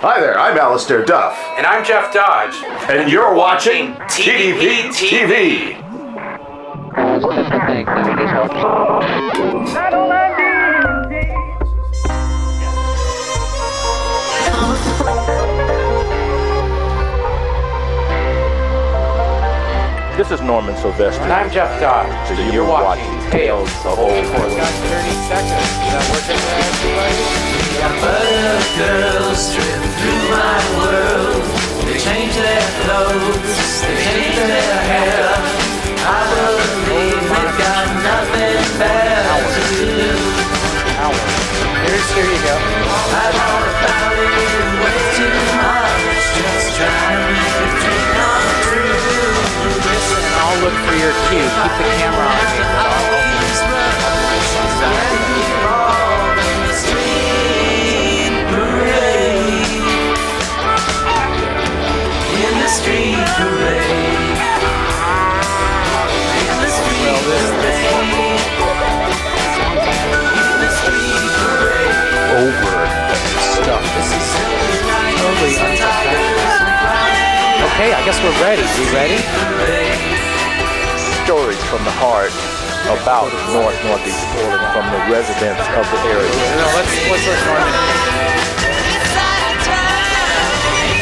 Hi there, I'm Alistair Duff. And I'm Jeff Dodge. And you're watching TDP TV. This is Norman Sylvester. And I'm Jeff Dodge. So you're watching Tales of Old We got 30 seconds. Is that working for everybody? Butter girls strip through my world. They change their clothes, they change their hair. I believe they've got nothing better to do. Here you go. I thought about it way too much, just trying to make the dream come true. Listen, I'll look for your cue. Keep the camera on me. Okay, I guess we're ready. We ready? Stories from the heart about Northeast Portland from the residents of the area. No, let's Norman.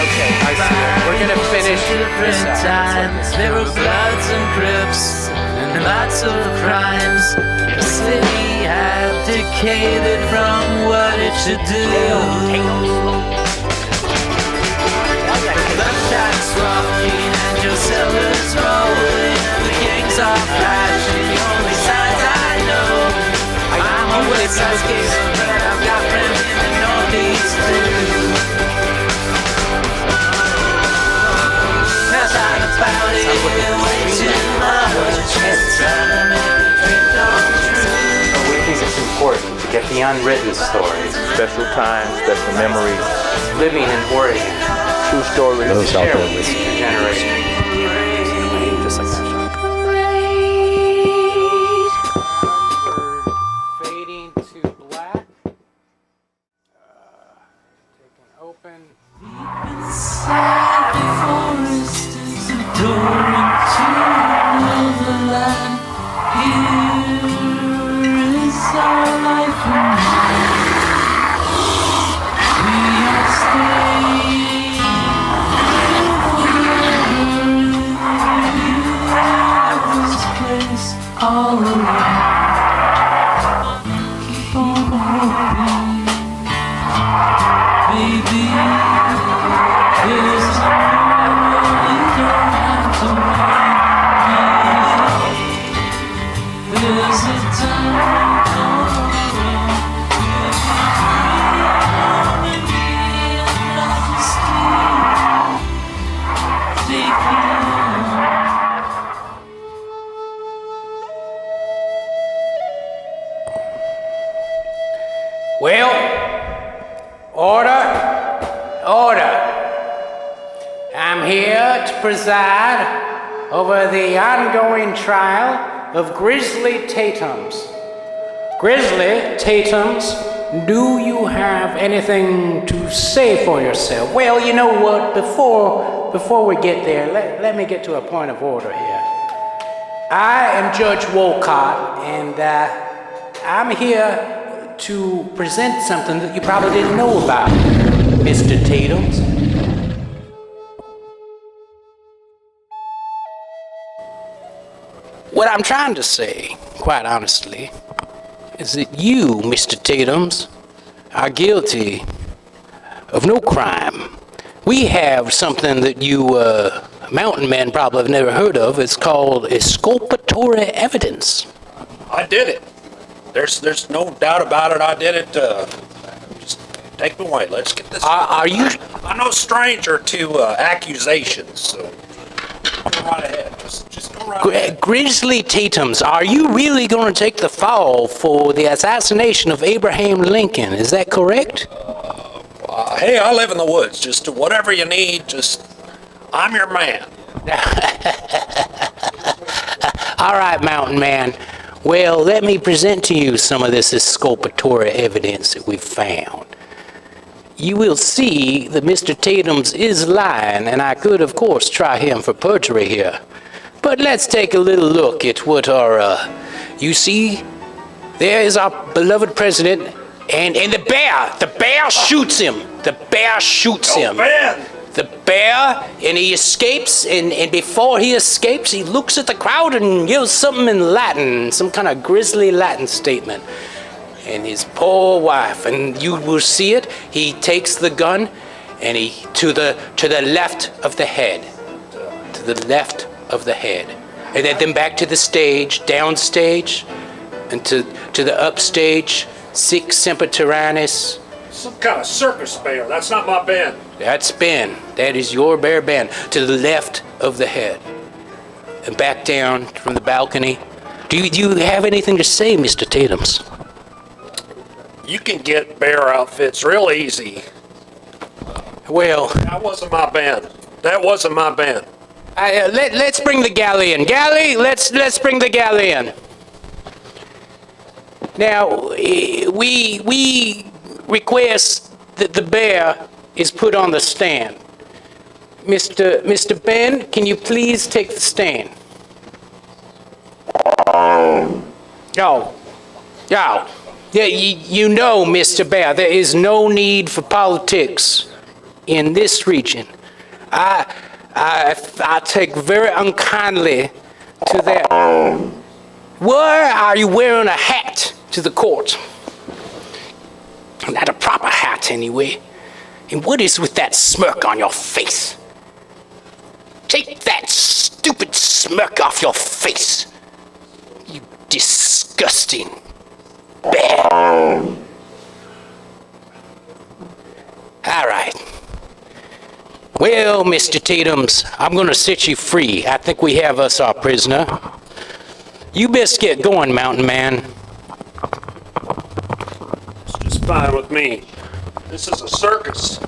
Okay, I see it. We're gonna finish this times. There were bloods and crips and lots of crimes. The city abdicated from what it should do. The shack's rocking and your cellars rolling. The gangs are flashing, the only signs I know. I'm always scared, but I've got friends in the Northeast too. Now talk about it way too much. Trying to make the dream come true. We think it's important to get the unwritten stories. Special times, special memories. Living in Oregon. True stories. Share with the future generation. Just like that shot. We're fading to black. Taking open. Inside the forest is a door into another land. Here is our life and we are staying. All alone, keep on hoping, baby. There's no you don't have to wait. There's a time tomorrow. We'll be in the street. Take me home. Well, order. I'm here to preside over the ongoing trial of Grizzly Tatums. Grizzly Tatums, do you have anything to say for yourself? Well, you know what, before we get there, let me get to a point of order here. I am Judge Wolcott, and I'm here to present something that you probably didn't know about, Mr. Tatums. What I'm trying to say, quite honestly, is that you, Mr. Tatums, are guilty of no crime. We have something that you mountain men probably have never heard of. It's called exculpatory evidence. I did it. There's no doubt about it. I did it. Just take me away. Let's get this. Are you? I'm no stranger to accusations, so go right ahead. Just go right ahead. Grizzly Tatums, are you really going to take the fall for the assassination of Abraham Lincoln? Is that correct? Hey, I live in the woods. Just whatever you need. I'm your man. All right, mountain man. Well, let me present to you some of this exculpatory evidence that we've found. you will see that Mr. Tatums is lying, and I could, of course, try him for perjury here. But let's take a little look at what you see, there is our beloved president, and the bear shoots him. The bear shoots him. Ben! The bear, and he escapes, and before he escapes, he looks at the crowd and yells something in Latin, some kind of Grizzly Latin statement. And his poor wife, and you will see it, he takes the gun, and he, to the left of the head. To the left of the head. And then back to the stage, downstage, and to the upstage, sic semper tyrannis. Some kind of circus bear. That's not my Ben. That's Ben. That is your bear Ben. To the left of the head. And back down from the balcony. Do you have anything to say, Mr. Tatums? You can get bear outfits real easy. Well, That wasn't my Ben. That wasn't my Ben. let's bring the galley in. Galley, let's bring the galley in. Now, we request that the bear is put on the stand. Mr. Ben, can you please take the stand? Oh. Yeah, you know, Mr. Bear, there is no need for politics in this region. I take very unkindly to that. Why are you wearing a hat to the court? Not a proper hat, anyway. And what is with that smirk on your face? Take that stupid smirk off your face. You disgusting bear. All right. Well, Mr. Tatums, I'm going to set you free. I think we have us our prisoner. You best get going, Mountain Man. It's just fine with me. This is a circus.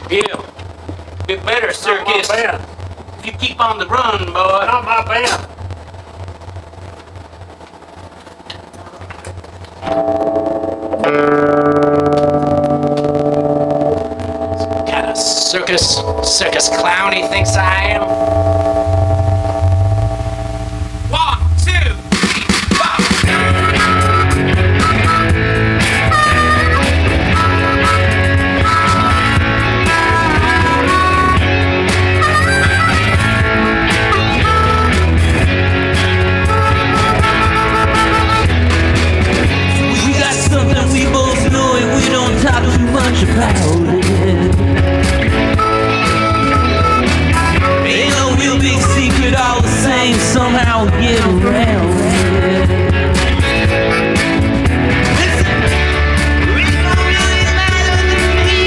Yeah. Bit better, Not my circus. Ben. If you keep on the run, boy. Not my Ben. Kind of circus clown he thinks I am. 1, 2, 3, We got something we both know and we don't talk too much about it. Ain't no real big secret, all the same, somehow we get around it. Listen, it don't really matter to me,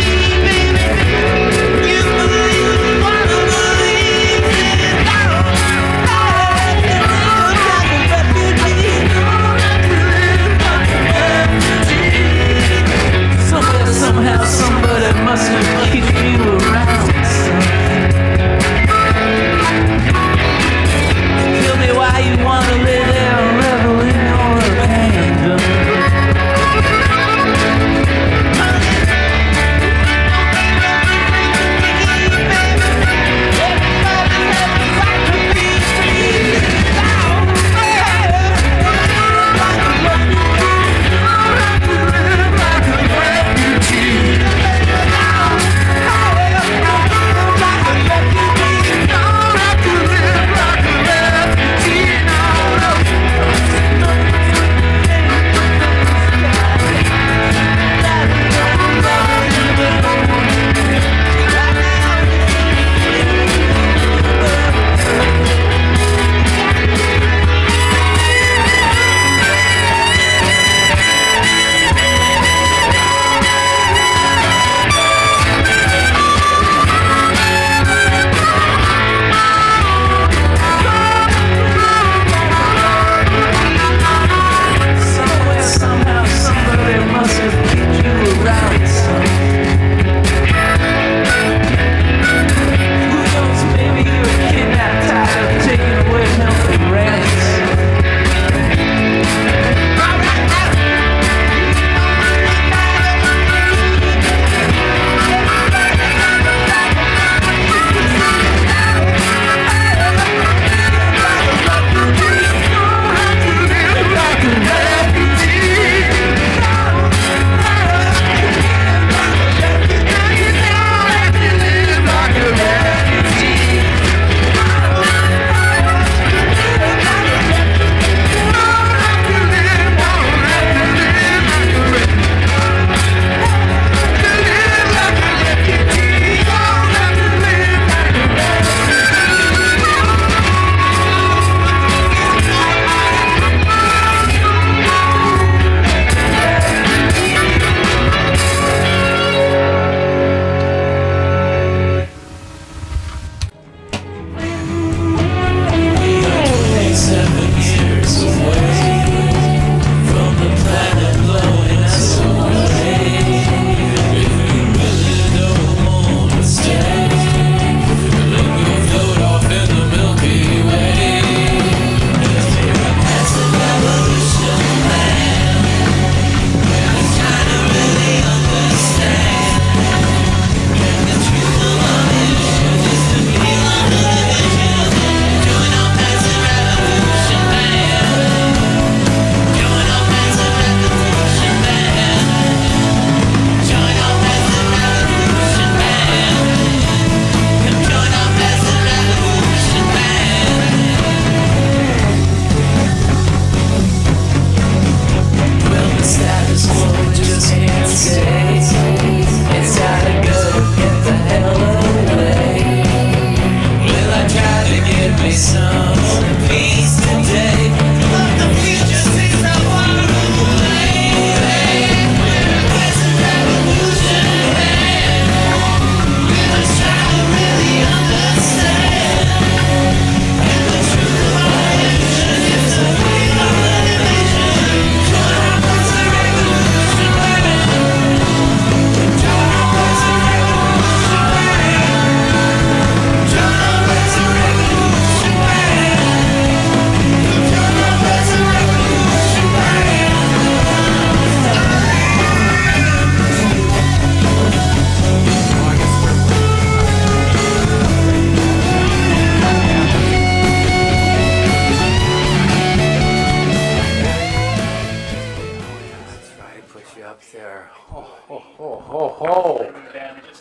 baby. You believe in what I believe in. Somewhere, somehow, somebody must have kicked you around, son. Tell me why you wanna lay there and revel in your abandon.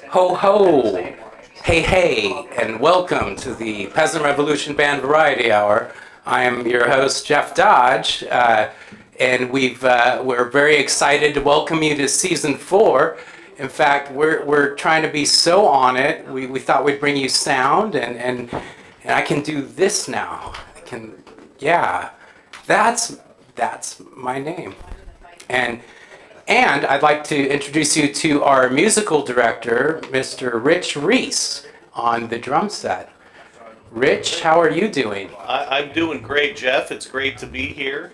Ho ho! Hey hey! And welcome to the Peasant Revolution Band Variety Hour. I am your host, Jeff Dodge, and we're very excited to welcome you to Season 4. In fact, we're trying to be so on it, we thought we'd bring you sound, and I can do this now. That's my name. And I'd like to introduce you to our musical director, Mr. Rich Reese, on the drum set. Rich, how are you doing? I'm doing great, Jeff. It's great to be here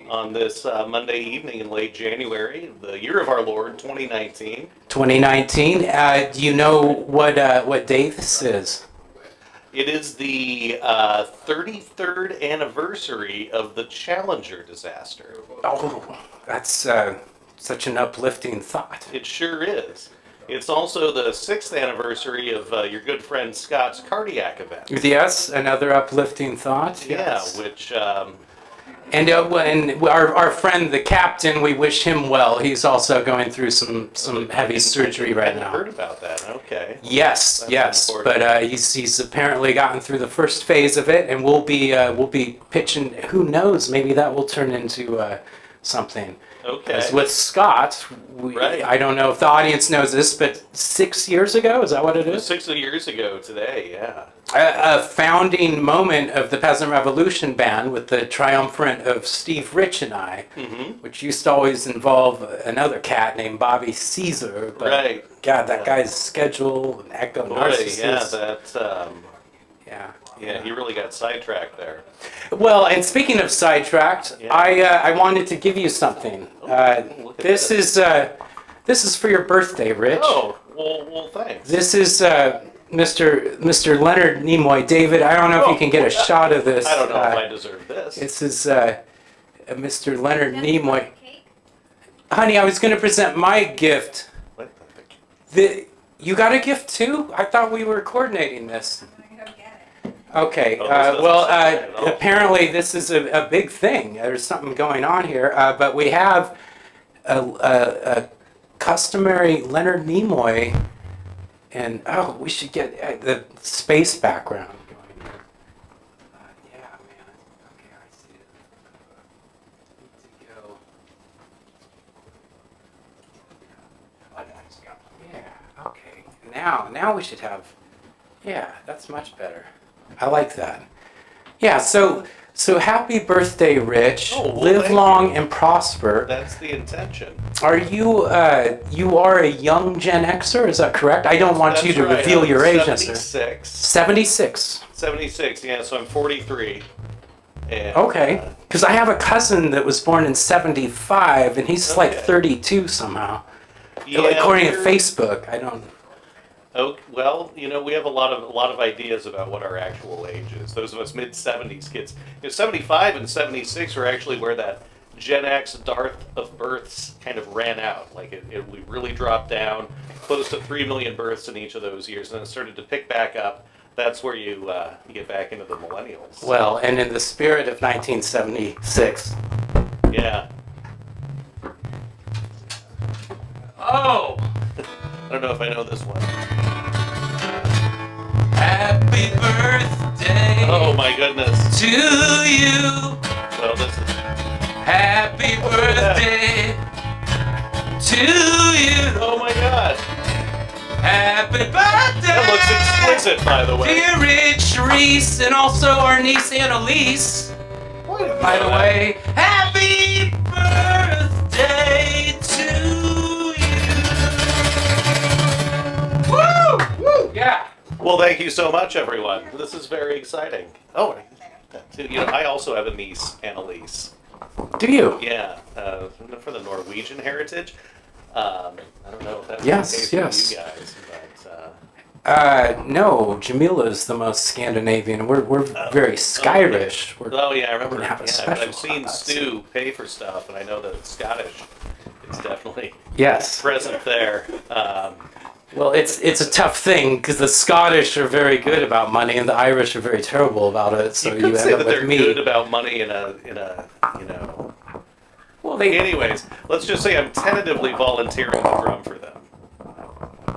on this Monday evening in late January, the year of our Lord, 2019. 2019. Do you know what day this is? It is the 33rd anniversary of the Challenger disaster. Oh, that's such an uplifting thought. It sure is. It's also the 6th anniversary of your good friend Scott's cardiac event. Yes, another uplifting thought. Yes. Yeah, which... And our friend, the captain, we wish him well. He's also going through some heavy surgery right now. I heard about that. Okay. Yes, That's yes. important. But he's apparently gotten through the first phase of it, and we'll be pitching. Who knows? Maybe that will turn into something. Okay. As with Scott, Right. I don't know if the audience knows this, but 6 years ago, is that what it is? 6 years ago today, yeah. A founding moment of the Peasant Revolution Band with the triumvirate of Steve Rich and I, which used to always involve another cat named Bobby Caesar. But Right. God, that guy's schedule, an echo Boy, narcissist. yeah, Yeah. he really got sidetracked there. Well, and speaking of sidetracked, Yeah. I wanted to give you something. Look at This is for your birthday, Rich. Oh, well, thanks. This is Mr. Leonard Nimoy. David, I don't know if you can get a shot of this. I don't know if I deserve this. This is Mr. Leonard Nimoy. Honey, I was going to present my gift. What the- You got a gift too? I thought we were coordinating this. Okay, Oh, this doesn't sound right at all. apparently this is a big thing. There's something going on here, but we have a customary Leonard Nimoy, and we should get the space background going here. Yeah, man. Okay, I see it. Need to go. Yeah. Okay. Now we should have. Yeah, that's much better. I like that. Yeah. So happy birthday, Rich. Oh, well, Live thank long you. and prosper. That's the intention. Are you you are a young Gen Xer? Is that correct? I don't want you That's to right, reveal I'm your age, sir. 76. 76. 76, yeah, so I'm 43. And, Okay. Because I have a cousin that was born in 75, and he's like Okay. 32 somehow. yeah, According to we're- Facebook, I don't. Oh, well, we have a lot of ideas about what our actual age is. Those of us mid-70s kids. 75 and 76 are actually where that Gen X dearth of births kind of ran out. Like we really dropped down, close to 3 million births in each of those years, and then it started to pick back up. That's where you get back into the millennials. Well, and in the spirit of 1976. Yeah. Oh! I don't know if I know this one. Happy birthday Oh my goodness. to you. Well, this is. Happy birthday to you. Oh my God. Happy birthday. That looks explicit, by the way. Dear Rich Reese, and also our niece Annalise. By the way, happy birthday to you. Woo! Woo! Yeah. Well, thank you so much, everyone. This is very exciting. Oh, I also have a niece, Annalise. Do you? Yeah, for the Norwegian heritage. I don't know if that's Yes, the case yes. with you guys, but No, Jamila's the most Scandinavian. We're very Skyrish. We're, oh yeah, I remember. we have a Yeah, special I've seen class. Stu pay for stuff, and I know that Scottish is definitely yes. present there. Well, it's a tough thing because the Scottish are very good about money and the Irish are very terrible about it. So you you could say end up that with they're me. good about money in a Well, they Anyways, let's just say I'm tentatively volunteering to drum for them.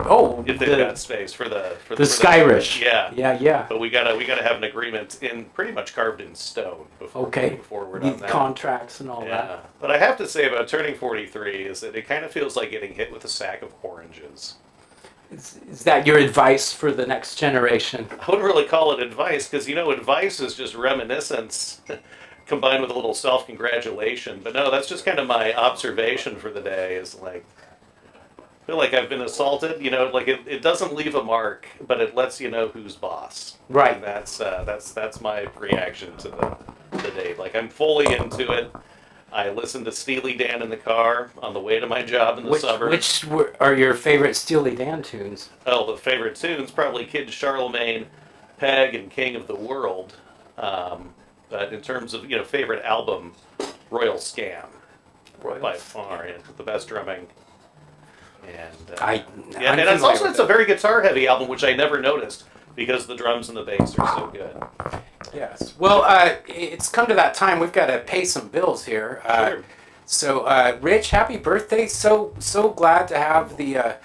Oh, if they've got space for the Skyrish. Yeah. Yeah. But we gotta have an agreement in pretty much carved in stone before we move forward on that. Contracts and all Yeah. that. But I have to say about turning 43 is that it kind of feels like getting hit with a sack of oranges. Is that your advice for the next generation? I wouldn't really call it advice because, advice is just reminiscence combined with a little self-congratulation. But no, that's just kind of my observation for the day is like, I feel like I've been assaulted, like it doesn't leave a mark, but it lets you know who's boss. Right. And that's my reaction to the day. Like I'm fully into it. I listened to Steely Dan in the car on the way to my job in the suburbs. Which are your favorite Steely Dan tunes? Oh, the favorite tunes probably Kid Charlemagne, Peg, and King of the World. But in terms of favorite album, Royal Scam, by far, and the best drumming. And and it's a very guitar heavy album, which I never noticed because the drums and the bass are so good. Yes. Well, it's come to that time. We've got to pay some bills here. Sure. So, Rich, happy birthday! So glad to have the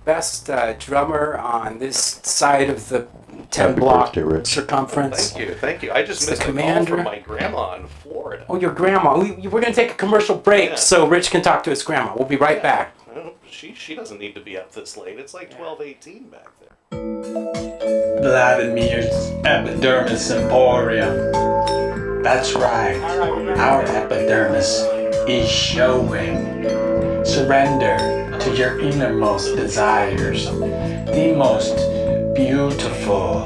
best drummer on this side of the 10-block circumference. Thank you. I just missed a call from my grandma in Florida. Oh, your grandma. We're going to take a commercial break so Rich can talk to his grandma. We'll be right back. Well, she doesn't need to be up this late. It's like 12:18 back there. Vladimir's Epidermis Emporium. That's right, our epidermis is showing. Surrender to your innermost desires. The most beautiful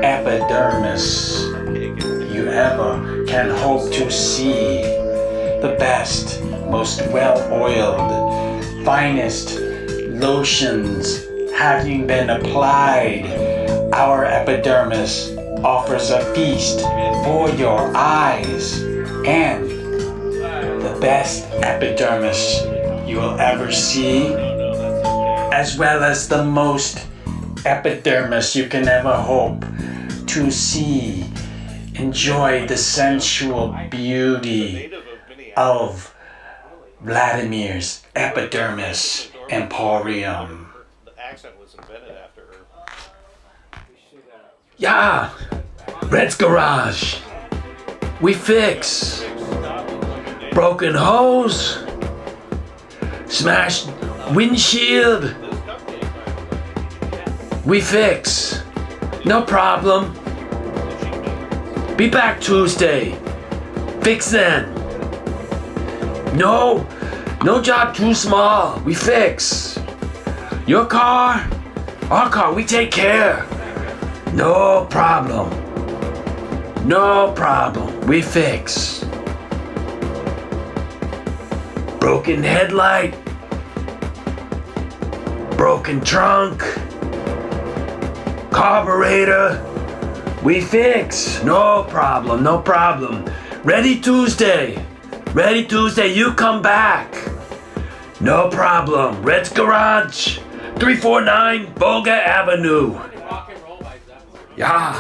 epidermis you ever can hope to see. The best, most well-oiled, finest lotions having been applied. Our epidermis offers a feast for your eyes and the best epidermis you will ever see, as well as the most epidermis you can ever hope to see. Enjoy the sensual beauty of Vladimir's Epidermis Emporium. The accent was invented after her. Yeah, Red's Garage. We fix broken hose, smashed windshield. We fix. No problem. Be back Tuesday. Fix then. No job too small. We fix. Your car, our car, we take care. No problem. No problem. We fix. Broken headlight. Broken trunk. Carburetor. We fix. No problem. No problem. Ready Tuesday. Ready Tuesday. You come back. No problem. Red's Garage. 349 Volga Avenue. Yeah.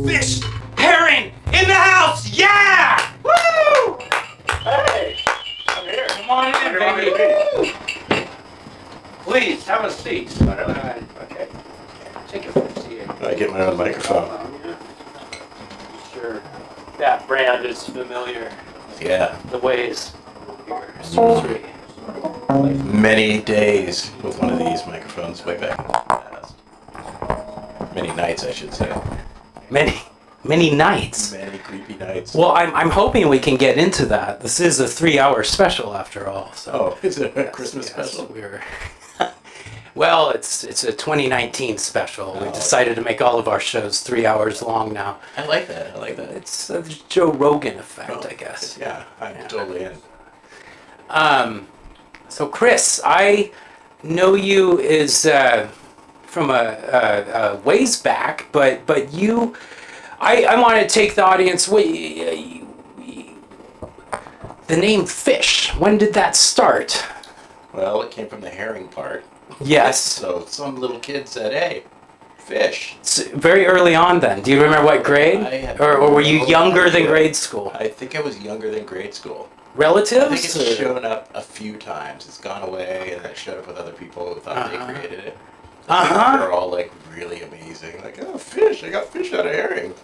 Fish! Herring! In the house! Yeah! Woo! Hey! I'm here. Come on in, baby. Please, have a seat. Okay. Take a seat. I get my own microphone. Sure. That brand is familiar. Yeah. The ways. Surgery. Many days with one of these microphones way back in the past. Many nights, I should say. Many nights. Many creepy nights. Well, I'm hoping we can get into that. This is a 3-hour special after all. So. Oh, is it a Christmas Yes, special? we're well, it's a 2019 special. We decided to make all of our shows 3 hours long now. I like that. It's the Joe Rogan effect, I guess. Yeah, I'm totally in. So Chris, I know you as from a ways back, but I want to take the audience. The name Fish. When did that start? Well, it came from the herring part. Yes. So some little kid said, "Hey, fish." Very early on then. Do you remember what grade? Or were you younger than grade school? I think I was younger than grade school. Relatives? I think it's shown up a few times. It's gone away, and then it showed up with other people who thought they created it. They're all like really amazing. Like, oh, fish! I got fish out of herring.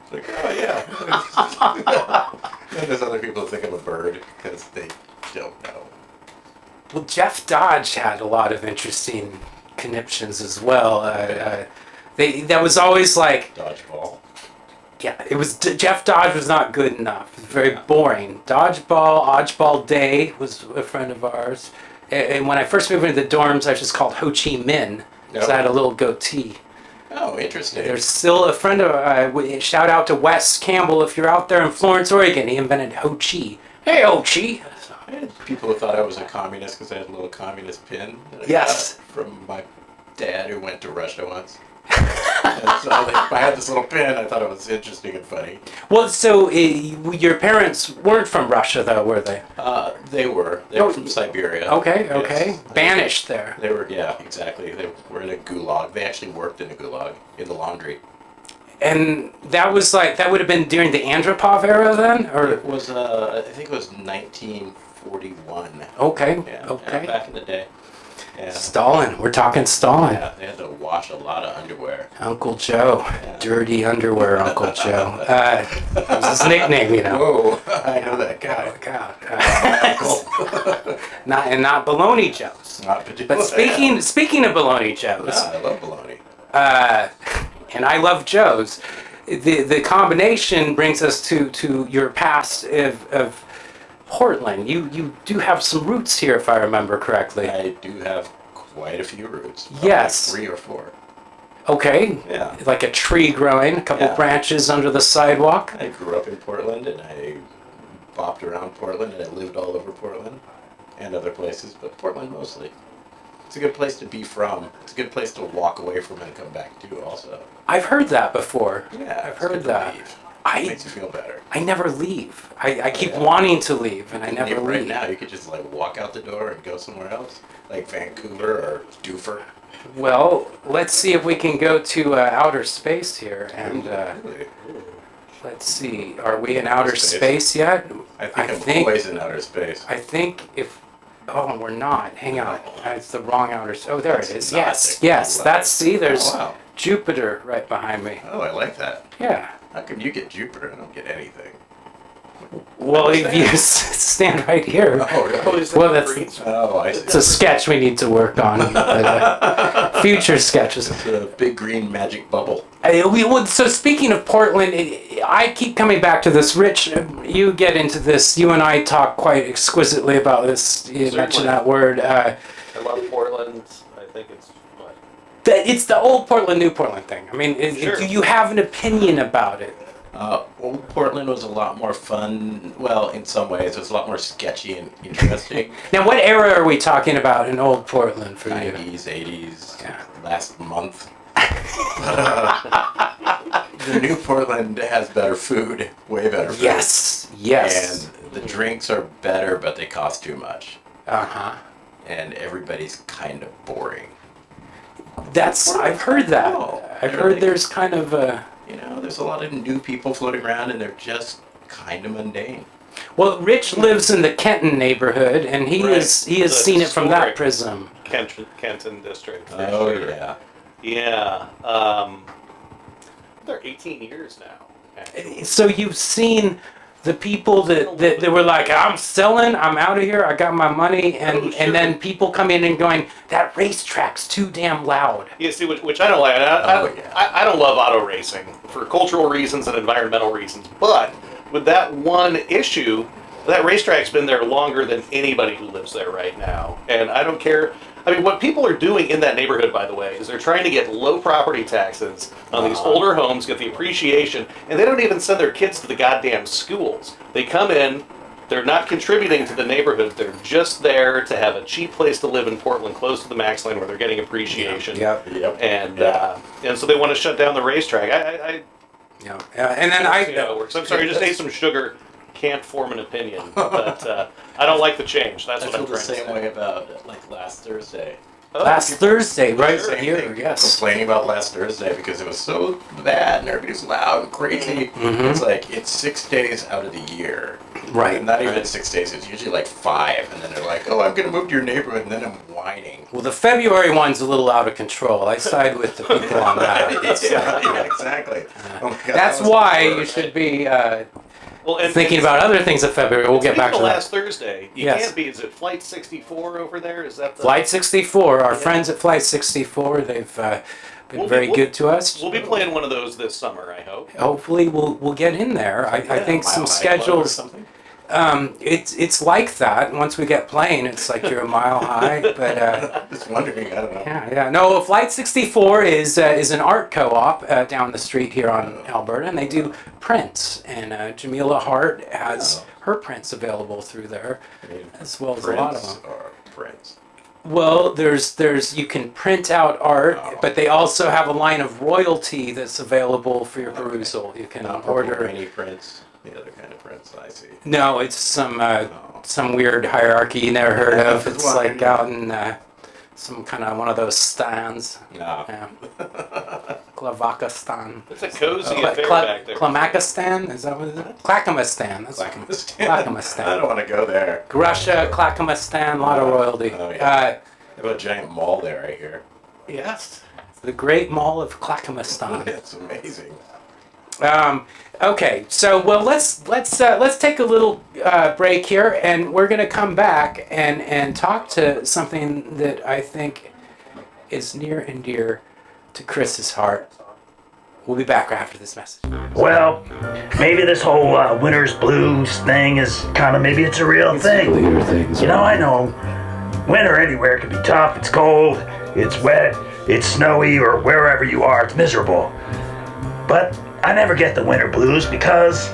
It's like, oh yeah. And there's other people who think I'm a bird because they don't know. Well, Jeff Dodge had a lot of interesting conniptions as well. That was always like, Dodgeball. yeah, it was Jeff Dodge was not good enough. It was very boring. Oddball Day was a friend of ours. And when I first moved into the dorms, I was just called Ho Chi Minh because I had a little goatee. Oh, interesting. There's still a friend of shout out to Wes Campbell if you're out there in Florence, Oregon. He invented Ho Chi. Hey, Ho Chi. I had people who thought I was a communist because I had a little communist pin. That I Yes. got from my dad who went to Russia once. And so I had this little pin. I thought it was interesting and funny. Well, so your parents weren't from Russia, though, were they? They were. They were from Siberia. Okay. Yes. Banished there. They were, yeah, exactly. They were in a gulag. They actually worked in a gulag, in the laundry. And that was that would have been during the Andropov era then? Or It was, I think it was 1941. Okay, Yeah, okay. back in the day. Yeah. Stalin. We're talking Stalin. Yeah, they had to wash a lot of underwear. Uncle Joe. Dirty underwear, Uncle Joe. That was his nickname, you know. Whoa, I know that guy. Oh, God. not Baloney Joes. Not But speaking of Baloney Joes, I love bologna. and I love Joe's, the combination brings us to your past of Portland. You do have some roots here, if I remember correctly. I do have quite a few roots. Yes. 3 or 4. Okay. Yeah. Like a tree growing, a couple Yeah. branches under the sidewalk. I grew up in Portland, and I bopped around Portland, and I lived all over Portland and other places, but Portland mostly. It's a good place to be from. It's a good place to walk away from and come back to also. I've heard that before. Yeah, I've it's heard good to that. leave. I Makes you feel better. I never leave. I keep Yeah. wanting to leave, and I never Right leave. now, you could just like walk out the door and go somewhere else, like Vancouver or Doofer. Well, let's see if we can go to outer space here, and Really? let's see. Are we in outer Space? space yet? I think I'm always in outer space. I think if. Oh, we're not. Hang on. It's the wrong outer. Oh, there it is. not Yes, the- yes. That's see. There's Oh, wow. Jupiter right behind me. Oh, I like that. Yeah. How come you get Jupiter and I don't get anything? Well, if you stand right here. Oh, really? Well, that's Oh, I see. it's a sketch we need to work on. Future sketches. It's a big green magic bubble. So speaking of Portland, I keep coming back to this. Rich, you get into this. You and I talk quite exquisitely about this. You mentioned that word. I love Portland. I think it's what? It's the old Portland, new Portland thing. I mean, Sure. do you have an opinion about it? Old Portland was a lot more fun. Well, in some ways, it was a lot more sketchy and interesting. Now, what era are we talking about in old Portland for you? 90s, 80s, Yeah. last month. The new Portland has better food, way better food. Yes. Yes. And the drinks are better, but they cost too much. Uh-huh. And everybody's kind of boring. I've heard that. Oh, I've heard everything- there's kind of a... You know, there's a lot of new people floating around, and they're just kind of mundane. Well, Rich lives in the Kenton neighborhood, and he Right. has The seen it from that historic prism. Kenton district. For Oh, sure. yeah. Yeah. They're 18 years now. Actually. So you've seen the people that were like, I'm selling, I'm out of here, I got my money, and sure. then people come in and going, that racetrack's too damn loud. Yeah, see, which I don't like. I don't love auto racing for cultural reasons and environmental reasons. But with that one issue, that racetrack's been there longer than anybody who lives there right now. And I don't care. I mean, what people are doing in that neighborhood, by the way, is they're trying to get low property taxes on these older homes, get the appreciation, and they don't even send their kids to the goddamn schools. They come in, They're not contributing to the neighborhood. They're just there to have a cheap place to live in Portland, close to the Max Lane, where they're getting appreciation. Yep. And so they want to shut down the racetrack. Yeah. And then I see how it works. I'm sorry, I just ate some sugar. Can't form an opinion, but I don't like the change. That's what I'm feel trying the to same say. way about like last Thursday. last Thursday, right Same here, thing. yes. Complaining about last Thursday because it was so bad and everybody was loud and crazy. Mm-hmm. It's like it's 6 days out of the year. Right. And not even right. 6 days. It's usually like 5, and then they're like, "Oh, I'm gonna move to your neighborhood," and then I'm whining. Well, the February one's a little out of control. I side with the people on that. It's, yeah, exactly. Oh my God, that's that was why the you worst. should be Well, and thinking about other things in February. We'll get speaking back of to last that. Thursday. You Yes. can't be. Is it Flight 64 over there? Is that the Flight 64, our friends at Flight 64, they've been We'll very be- good to us. We'll be playing one of those this summer, I hope. Hopefully, we'll get in there. I think Mile some High Club or schedules. something? It's like that. Once we get playing, it's like you're a mile high. But Just wondering. I don't know. yeah. No, Flight 64 is an art co-op down the street here on Alberta, and they do prints. And Jamila Hart has her prints available through there, as well as a lot of them. Prints or prints. Well, there's you can print out art, but they also have a line of royalty that's available for your perusal. You can order. Rainy prints. The other kind of prints I see. No, it's some weird hierarchy you never heard of. It's like out in some kind of one of those stands. No. Yeah. Clavakistan. It's a cozy Cla- affair Cla- back there. Clamakistan? Is that what it is? Clackamastan. That's Clackamastan. I don't want to go there. Russia, Clackamastan, a lot of royalty. Oh, yeah. They have a giant mall there, I hear. Yes. The Great Mall of Clackamastan. It's amazing. Okay, so well, let's take a little break here, and we're gonna come back and talk to something that I think is near and dear to Chris's heart. We'll be back after this message. Well, maybe this whole winter's blues thing is kind of, maybe it's a real thing. You know, I know winter anywhere can be tough. It's cold, it's wet, it's snowy, or wherever you are, it's miserable. But I never get the winter blues because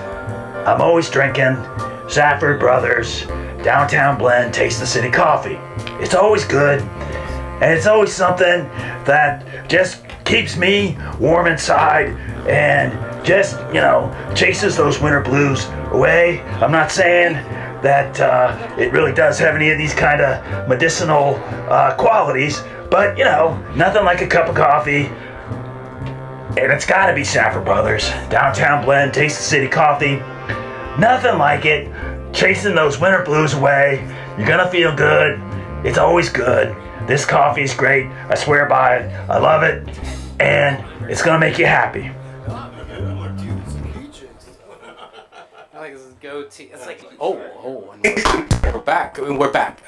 I'm always drinking Safford Brothers Downtown Blend Taste the City coffee. It's always good, and it's always something that just keeps me warm inside and just, you know, chases those winter blues away. I'm not saying that it really does have any of these kind of medicinal qualities, but, you know, nothing like a cup of coffee. And it's gotta be Safford Brothers Downtown Blend Taste the City coffee. Nothing like it. Chasing those winter blues away. You're gonna feel good. It's always good. This coffee is great. I swear by it. I love it. And it's gonna make you happy. I like this goatee. It's like and we're back. I mean, we're back.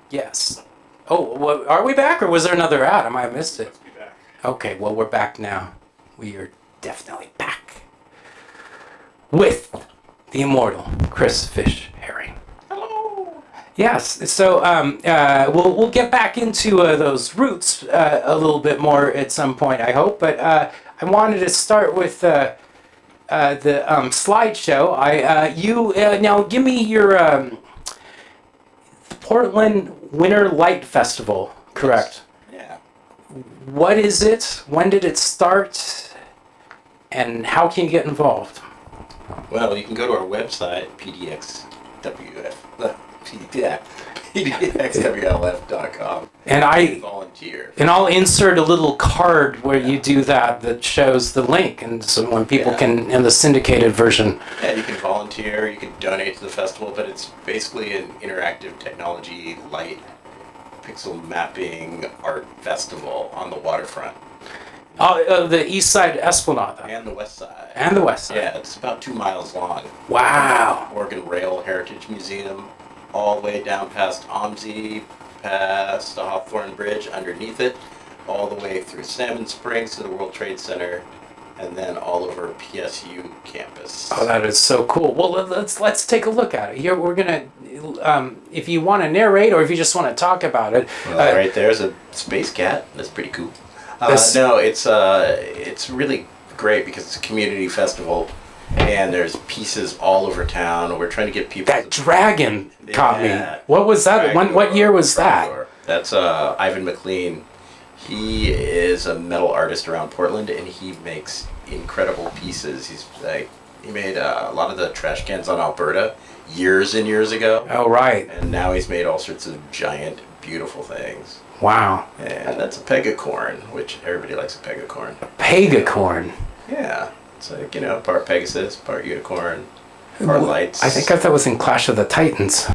Yes. Oh, well, are we back, or was there another ad? I might have missed it. Okay, well, we're back now. We are definitely back with the immortal Chris Fish Herring. Hello. Yes. So we'll get back into those roots a little bit more at some point, I hope. But I wanted to start with the slideshow. You now give me your Portland Winter Light Festival. Correct. Yeah. What is it? When did it start? And how can you get involved? Well, you can go to our website, pdxwlf.com. And Volunteer. I'll insert a little card where you do that shows the link, and so when people can, in the syndicated version. Yeah, you can volunteer, you can donate to the festival, but it's basically an interactive technology light pixel mapping art festival on the waterfront. The East Side Esplanade. And the west side. And the West Side. Yeah, it's about 2 miles long. Wow. Oregon Rail Heritage Museum, all the way down past OMSI, past the Hawthorne Bridge, underneath it, all the way through Salmon Springs to the World Trade Center, and then all over PSU campus. Oh, that is so cool. Well, let's take a look at it. Here, we're gonna, if you want to narrate or if you just want to talk about it. Well, right there's a space cat. That's pretty cool. No, it's really great because it's a community festival, and there's pieces all over town. We're trying to get people. That dragon caught me. Yeah. What was that? What year was that? That's Ivan McLean. He is a metal artist around Portland, and he makes incredible pieces. He made a lot of the trash cans on Alberta years and years ago. Oh, right. And now he's made all sorts of giant, beautiful things. Wow. And that's a pegacorn, which everybody likes a pegacorn. Pegacorn. Yeah. It's like, part Pegasus, part unicorn, part lights. I think that was in Clash of the Titans.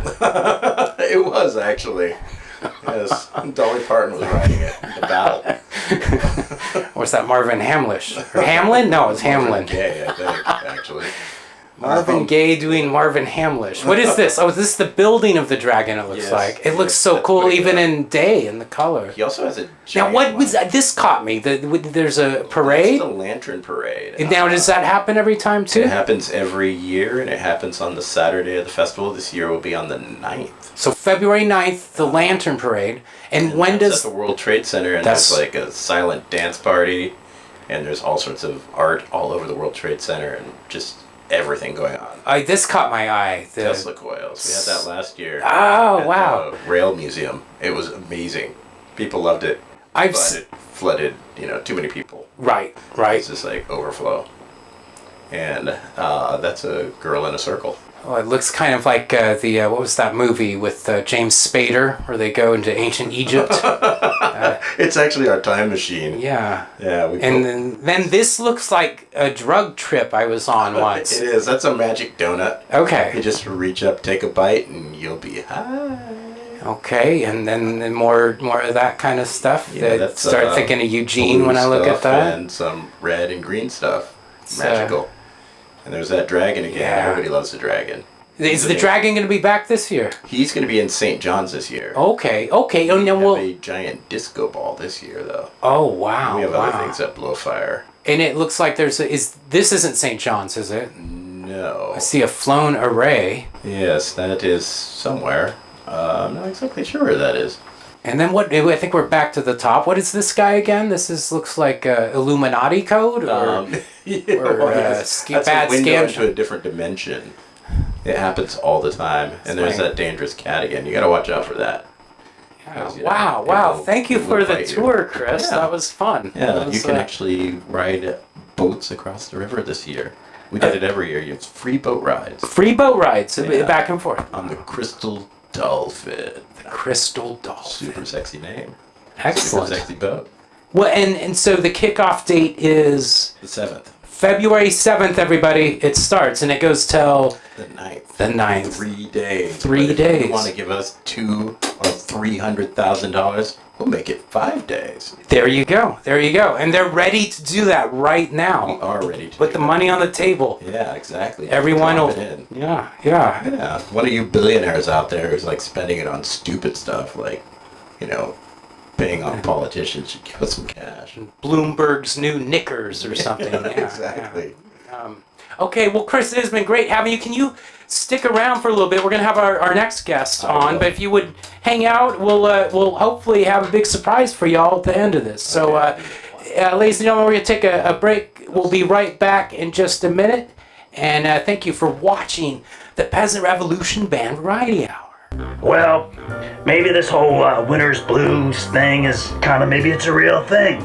It was, actually. Yes. Dolly Parton was writing it. The battle. Or was that Marvin Hamlish? Or Hamlin? No, it's Hamlin. Gaye, I think, actually. Marvin Gaye doing Marvin Hamlish. What is this? Oh, this is the building of the dragon, it looks Yes, like. It looks yes, so that's cool pretty even good. in day, in the color. He also has a Now, giant what was one. that? This caught me. There's a parade? It's the Lantern Parade. And now, does that happen every time, too? It happens every year, and it happens on the Saturday of the festival. This year will be on the 9th. So February 9th, the Lantern Parade. And when That's does... at the World Trade Center, and That's- there's like a silent dance party, and there's all sorts of art all over the World Trade Center, and just everything going on. This caught my eye. Tesla coils. We had that last year. Oh, at wow. the Rail Museum. It was amazing. People loved it. I've But s- it flooded, too many people. Right. It's just like overflow. And that's a girl in a circle. Oh, it looks kind of like what was that movie with James Spader where they go into ancient Egypt? It's actually our time machine. Yeah. Yeah. And then this looks like a drug trip I was on once. It is. That's a magic donut. Okay. You just reach up, take a bite, and you'll be high. Okay, and then more of that kind of stuff. Yeah, I that's, start thinking of Eugene blue when I look at stuff that. And some red and green stuff. It's, Magical. And there's that dragon again. Yeah. Everybody loves the dragon. Is the dragon going to be back this year? He's going to be in St. John's this year. Okay. Oh, We no, have well. a giant disco ball this year, though. Oh, wow. We have wow. other things that blow fire. And it looks like this isn't St. John's, is it? No. I see a flown array. Yes, that is somewhere. I'm not exactly sure where that is. And then what? I think we're back to the top. What is this guy again? Looks like Illuminati code or That's bad a window scam. into a different dimension. It happens all the time. And there's fine. that dangerous cat again. You got to watch out for that. Yeah, you know, wow, it wow! will- Thank you it will for the bite you. tour, Chris. Yeah. That was fun. Yeah, That was, you can actually ride boats across the river this year. We did it every year. It's free boat rides free boat rides Yeah. back and forth. on the Crystal Dolphin. Crystal Dolphin. Super sexy name. Excellent. Super sexy boat. Well, and so the kickoff date is The 7th. February 7th. Everybody, it starts and it goes till The 9th. the 9th. 3 days. 3 But if days. you want to give us $200,000 or $300,000, we'll make it 5 days. There you go. There you go. And they're ready to do that right We now. are ready to Put do the that. money on the table. Yeah, exactly. Everyone Drop will. it in. Yeah, yeah. Yeah, one of you billionaires out there who's like spending it on stupid stuff, like, paying off politicians should give us some cash. Bloomberg's new knickers or something. Yeah, Exactly. yeah. Okay, well, Chris, it has been great having you. Can you stick around for a little bit? We're going to have our next guest on, will. but if you would hang out, we'll hopefully have a big surprise for y'all at the end of this. So, ladies and gentlemen, we're going to take a break. We'll be right back in just a minute. And thank you for watching the Peasant Revolution Band Variety Hour. Well, maybe this whole winter's blues thing is maybe it's a real thing.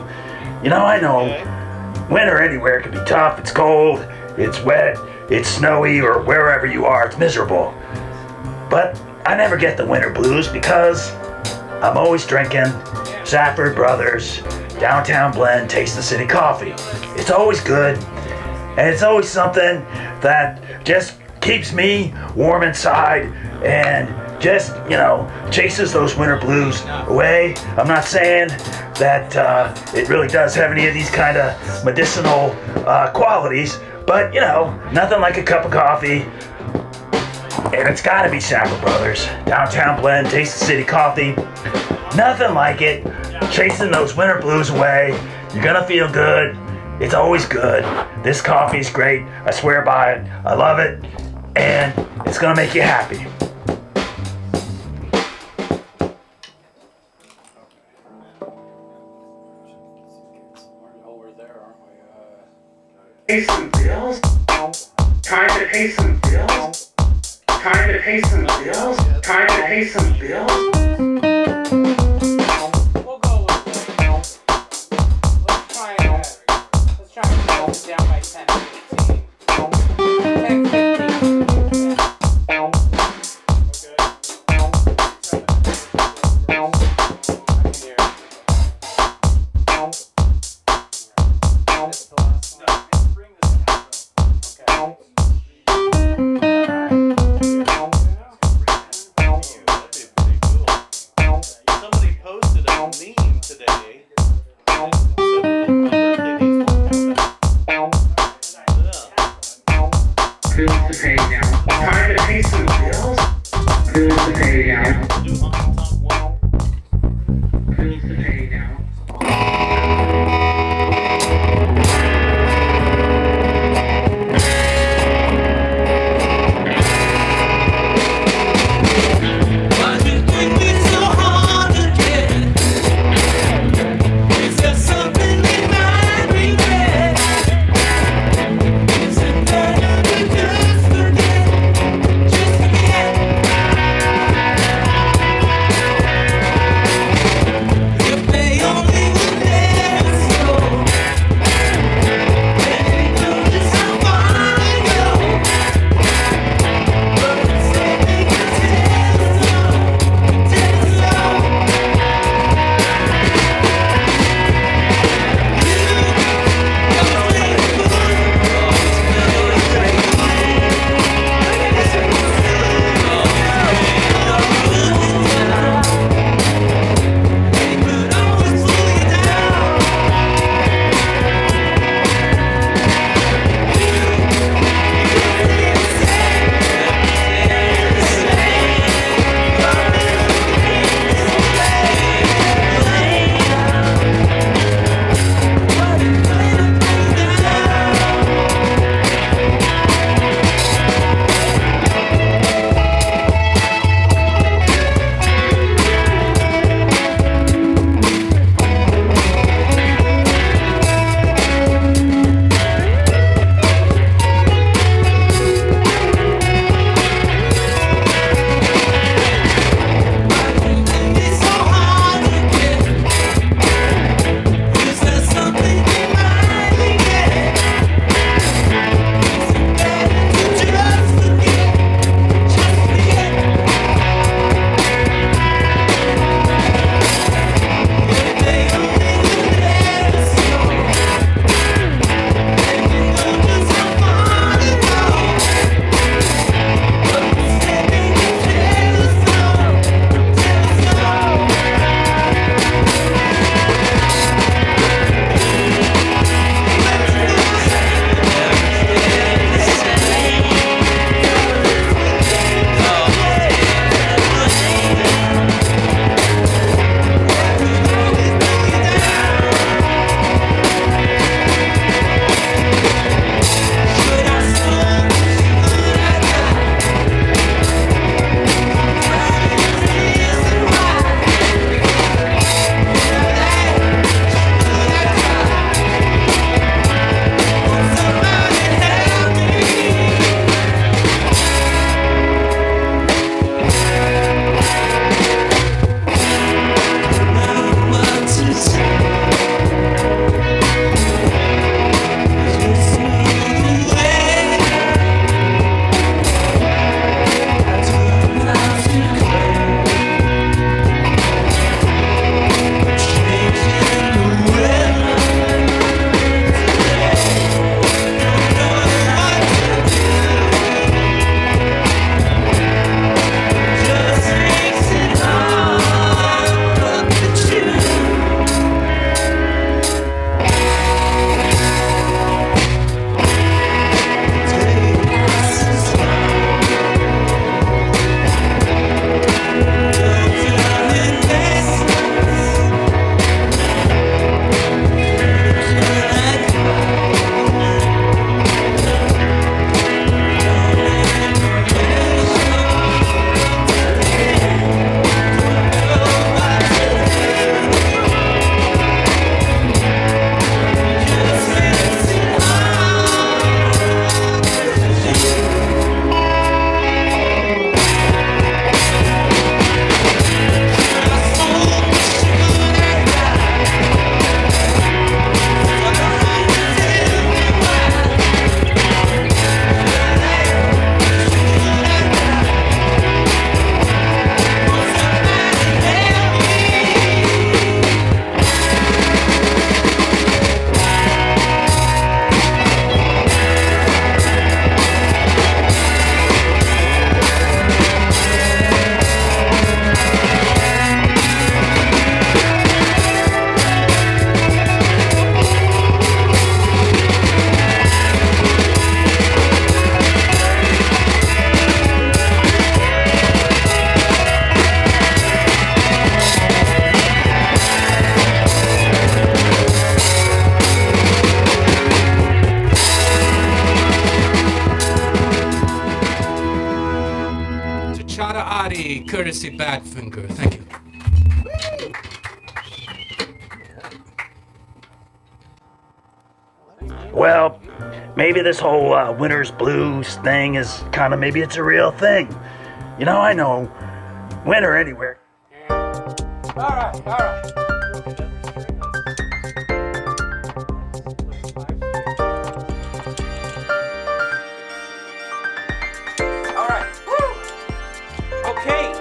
I know winter anywhere can be tough. It's cold, it's wet, it's snowy, or wherever you are, it's miserable. But I never get the winter blues because I'm always drinking Safford Brothers Downtown Blend Taste the City coffee. It's always good, and it's always something that just keeps me warm inside and just, chases those winter blues away. I'm not saying that it really does have any of these kind of medicinal qualities, but, nothing like a cup of coffee. And it's gotta be Safford Brothers Downtown Blend Taste the City coffee. Nothing like it. Chasing those winter blues away. You're gonna feel good. It's always good. This coffee's great. I swear by it. I love it. And it's gonna make you happy. Over there, aren't we? Time to pay some bills. Time to pay some bills. Time to pay some bills. We'll go with it. Let's try it. Let's try and close it down by 10, 15. 10, 15. Somebody posted a meme today. Bills to pay now. Time to pay some bills. Bills to pay now. Bills to pay now. Why do you think it's so hard to get? Is there something in my regret? Is it better to just forget? Just forget. me courtesy Badfinger. Thank you. Well, maybe this whole winter's blues thing is kind of, maybe it's a real thing. You know, I know. Winter anywhere. All right.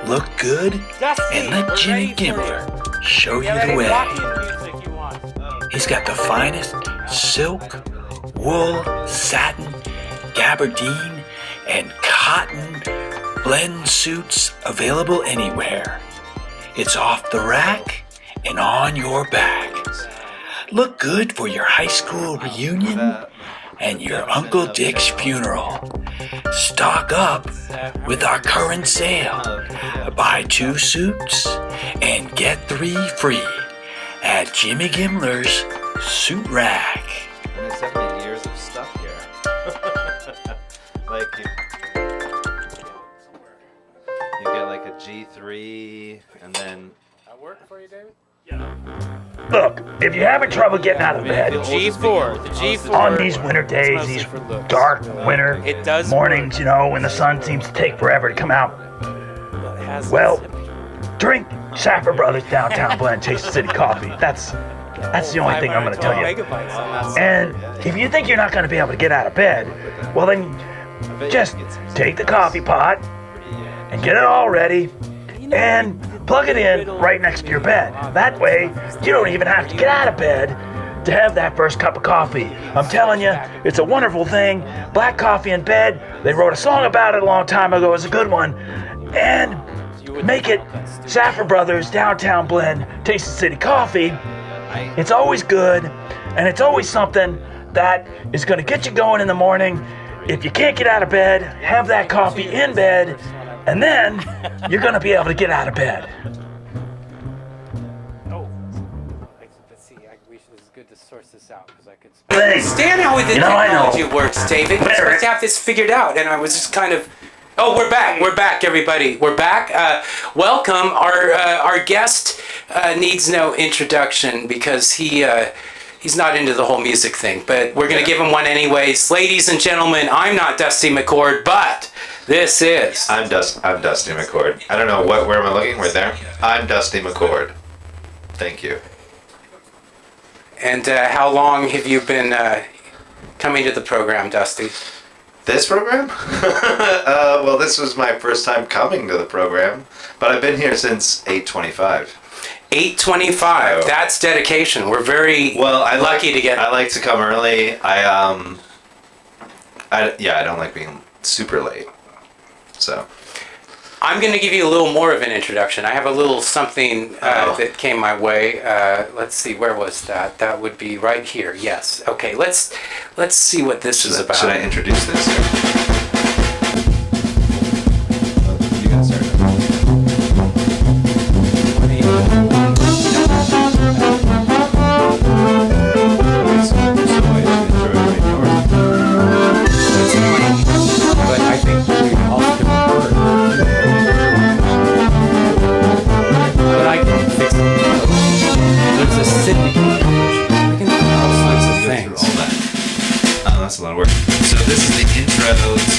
Look good and let Jimmy Gimbler show you the way. He's got the finest silk, wool, satin, gabardine, and cotton blend suits available anywhere. It's off the rack and on your back. Look good for your high school reunion and your Uncle Dick's funeral. Stock up with our current sale. Buy 2 suits and get 3 free at Jimmy Gimbler's Suit Rack. And there's definitely years of stuff here. Like you get like a G3 and then. That work for you, David? Look, if you're having trouble getting out of bed, G4. The G4. on these winter days, these dark winter mornings, you know, when the sun seems to take forever to come out, well, drink Saffer Brothers Downtown Blend Chase City Coffee. That's the only thing I'm going to tell you. And if you think you're not going to be able to get out of bed, well then, just take the coffee pot and get it all ready and plug it in right next to your bed. That way, you don't even have to get out of bed to have that first cup of coffee. I'm telling you, it's a wonderful thing. Black coffee in bed. They wrote a song about it a long time ago. It's a good one. And make it Saffer Brothers Downtown Blend Tasty City Coffee. It's always good, and it's always something that is going to get you going in the morning. If you can't get out of bed, have that coffee in bed, and then you're going to be able to get out of bed. It's good to source this out because I could. Understand how the technology works, David. We're supposed to have this figured out, and I was just kind of. Oh, we're back. We're back, everybody. We're back. Welcome. Our guest needs no introduction because he's not into the whole music thing, but we're going to give him one anyways. Ladies and gentlemen, I'm not Dusty McChord, but this is. I'm Dusty McChord. I don't know where am I looking? Right there. I'm Dusty McChord. Thank you. And how long have you been coming to the program, Dusty? This program? Well, this was my first time coming to the program, but I've been here since 8:25. 8:25. That's dedication. We're very lucky to get. I like to come early. I don't like being super late. So. I'm going to give you a little more of an introduction. I have a little something that came my way. Let's see, where was that? That would be right here. Yes. Okay. Let's see what this is about. Should I introduce this? You can start. But I think we also can record. But I can fix it. There's a syndicate. We can do all sorts of things. Oh, that's a lot of work. So this is the intro to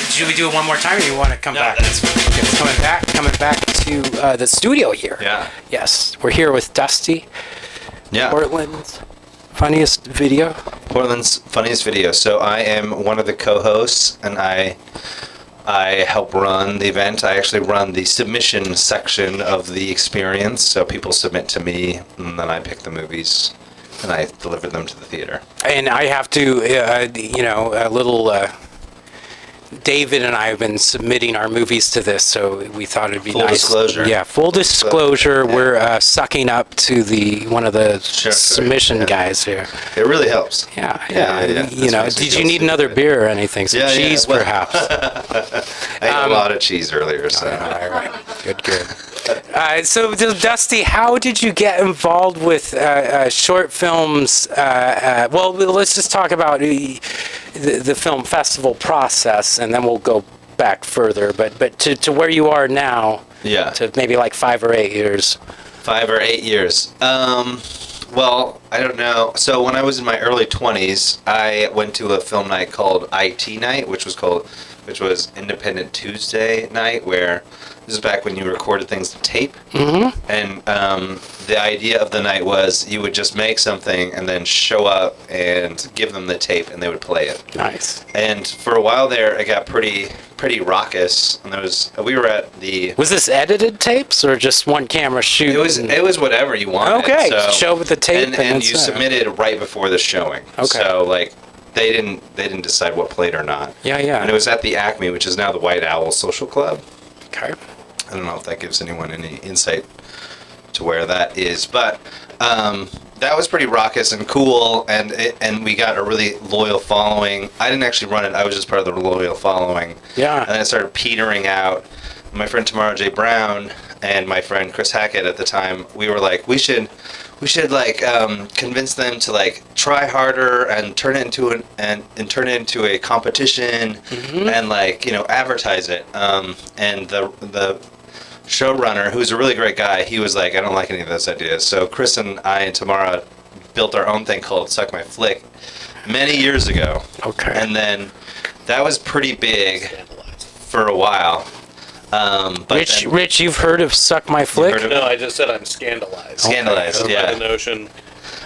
should we do it one more time, or you want to come back? That's fine. Okay, it's coming back to the studio here. Yeah. Yes, we're here with Dusty. Yeah. Portland's funniest video. Portland's funniest video. So I am one of the co-hosts, and I help run the event. I actually run the submission section of the experience. So people submit to me, and then I pick the movies, and I deliver them to the theater. And I have to, a little. David and I have been submitting our movies to this, so we thought it'd be Full nice. disclosure. Yeah, full disclosure. Yeah. We're sucking up to one of the submission guys here. It really helps. Yeah. That's nice. Did you need another beer or anything? Some cheese, well, perhaps. I ate a lot of cheese earlier, so. All right. Good. So, Dusty, how did you get involved with short films? Well, let's just talk about the film festival process, and then we'll go back further. But to where you are now, to maybe like 5 or 8 years. 5 or 8 years. Well, I don't know. So when I was in my early 20s, I went to a film night called IT Night, which was Independent Tuesday night, where this is back when you recorded things to tape. Mm-hmm. And the idea of the night was you would just make something and then show up and give them the tape, and they would play it. Nice. And for a while there, it got pretty raucous. And we were at the. Was this edited tapes or just one camera shoot? It was whatever you wanted. Okay, so, show with the tape, and you submitted right before the showing. Okay. So like. They didn't decide what played or not. Yeah. And it was at the Acme, which is now the White Owl Social Club. Okay. I don't know if that gives anyone any insight to where that is, but that was pretty raucous and cool, and we got a really loyal following. I didn't actually run it; I was just part of the loyal following. Yeah. And then it started petering out. My friend Tamara J. Brown and my friend Chris Hackett at the time, we were like, we should like convince them to like try harder and turn it into a competition, and like advertise it. And the showrunner, who's a really great guy, he was like, I don't like any of those ideas. So Chris and I and Tamara built our own thing called Suck My Flick many years ago. Okay. And then that was pretty big for a while. But Rich, you've heard of Suck My Flick? No, I just said I'm scandalized. Scandalized, By yeah. the notion.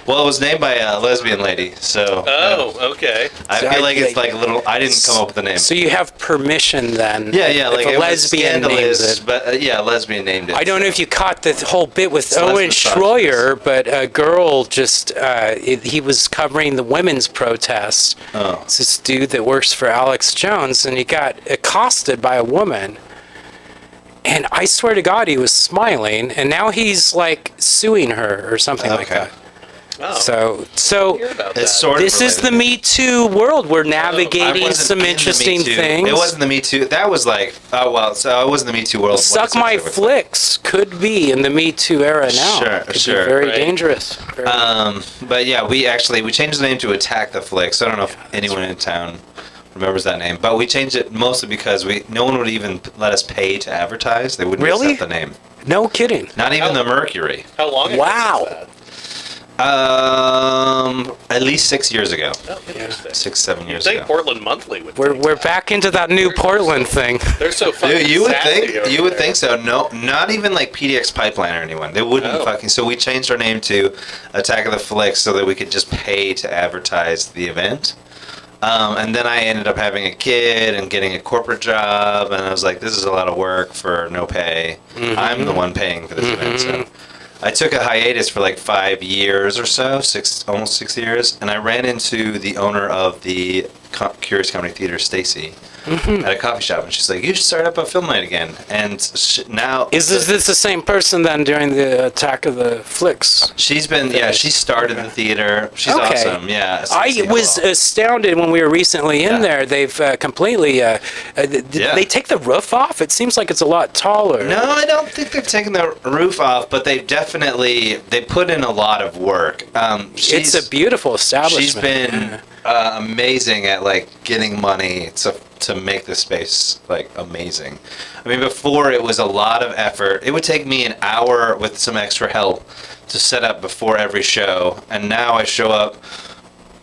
Well, it was named by a lesbian lady, so. Oh, okay. I feel like it's like a little. I didn't come up with the name. So you have permission then? Yeah, like if a it lesbian was names scandalous, it. but a lesbian named it. I don't know if you caught the whole bit with It's Owen less Schroyer, but a girl just, he was covering the women's protest. Oh. It's this dude that works for Alex Jones, and he got accosted by a woman. And I swear to God, he was smiling, and now he's like suing her or something like that. Oh. So It's sort of this is the Me Too world. We're navigating wasn't some in the interesting Me Too. things. It wasn't the Me Too. That was like, so it wasn't the Me Too world. Suck My Flicks could be in the Me Too era now. Sure, could sure. Be very Right. dangerous. But yeah, we changed the name to Attack the Flicks. I don't know if anyone in town remembers that name, but we changed it mostly because no one would even let us pay to advertise. They wouldn't Really? accept the name. No kidding. Not even the Mercury. How long ago Wow. was that? At least 6 years ago. Oh, interesting. 6, 7 You'd years think ago. Portland Monthly would. We're back into that new Portland thing. They're so fucking Dude, you would sassy over there. think so. No, not even like PDX Pipeline or anyone. They wouldn't Oh. fucking. So we changed our name to Attack of the Flicks so that we could just pay to advertise the event. And then I ended up having a kid and getting a corporate job, and I was like, this is a lot of work for no pay. I'm the one paying for this event, so I took a hiatus for like 5 years or so, almost 6 years, and I ran into the owner of the Curious Comedy Theater, Stacy, at a coffee shop, and she's like, you should start up a film night again. And now Is this the same person then during the Attack of the Flicks? she's been she started the theater. She's Okay. awesome. Yeah, I Stacy was Hall. astounded when we were recently in there. They've completely. Did they take the roof off? It seems like it's a lot taller. No, I don't think they've taken the roof off, but they put in a lot of work. It's a beautiful establishment. She's been amazing at like getting money to make the space like amazing. I mean, before it was a lot of effort. It would take me an hour with some extra help to set up before every show, and now I show up